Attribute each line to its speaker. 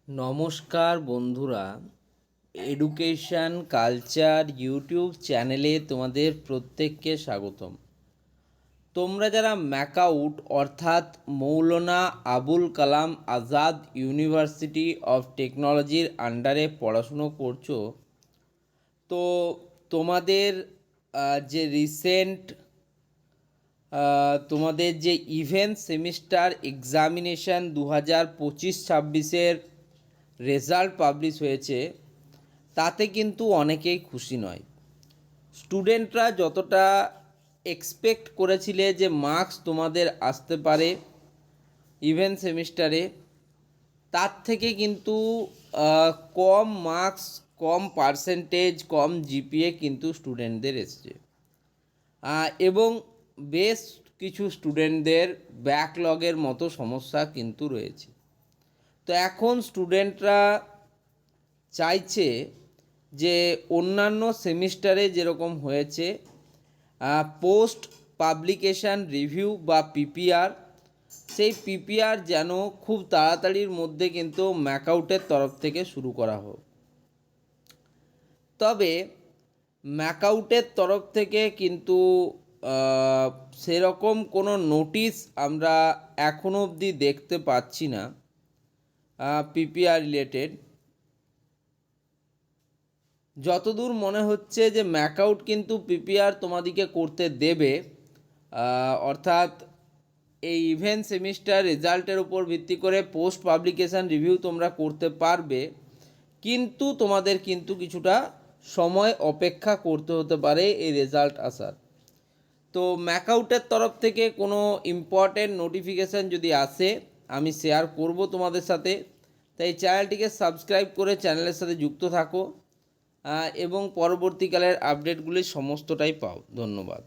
Speaker 1: নমস্কার বন্ধুরা, education culture YouTube চ্যানেলে তোমাদের প্রত্যেককে স্বাগতম। তোমরা যারা ম্যাকআউট অর্থাৎ মৌলানা আবুল কালাম আজাদ ইউনিভার্সিটি অফ টেকনোলজির আন্ডারে পড়াশুনো করছো, তো তোমাদের যে রিসেন্ট তোমাদের যে event semester examination 2025-26 result publish হয়েছে, তাতে কিন্তু অনেকেই খুশি নয়। স্টুডেন্টরা যতটা এক্সপেক্ট করেছিলে যে মার্কস তোমাদের আসতে পারে ইভেন্ট সেমিস্টারে, তার থেকে কিন্তু কম মার্কস, কম পার্সেন্টেজ, কম জিপিএ কিন্তু স্টুডেন্টদের এসছে। এবং বেশ কিছু স্টুডেন্টদের ব্যাকলগের মতো সমস্যা কিন্তু রয়েছে। তো এখন স্টুডেন্টরা চাইছে যে অন্যান্য সেমিস্টারে যেরকম হয়েছে পোস্ট পাবলিকেশান রিভিউ বা পিপিআর, সেই পিপিআর যেন খুব তাড়াতাড়ির মধ্যে কিন্তু ম্যাকআউটের তরফ থেকে শুরু করা হোক। তবে ম্যাকআউটের তরফ থেকে কিন্তু সেরকম কোনো নোটিশ আমরা এখনও অবধি দেখতে পাচ্ছি না পিপিআর রিলেটেড। যতদূর মনে হচ্ছে যে ম্যাকআউট কিন্তু পিপিআর তোমাদিকে করতে দেবে, অর্থাৎ এই ইভেন্ট সেমিস্টার রেজাল্টের উপর ভিত্তি করে পোস্ট পাবলিকেশান রিভিউ তোমরা করতে পারবে, কিন্তু তোমাদের কিন্তু কিছুটা সময় অপেক্ষা করতে হতে পারে এই রেজাল্ট আসার। তো ম্যাকআউটের তরফ থেকে কোনো ইম্পর্টেন্ট নোটিফিকেশান যদি আসে আমি শেয়ার করব তোমাদের সাথে, তাই চ্যানেলটিকে সাবস্ক্রাইব করে চ্যানেলের সাথে যুক্ত থাকো এবং পরবর্তীকালের আপডেটগুলি সমস্তটাই পাও। ধন্যবাদ।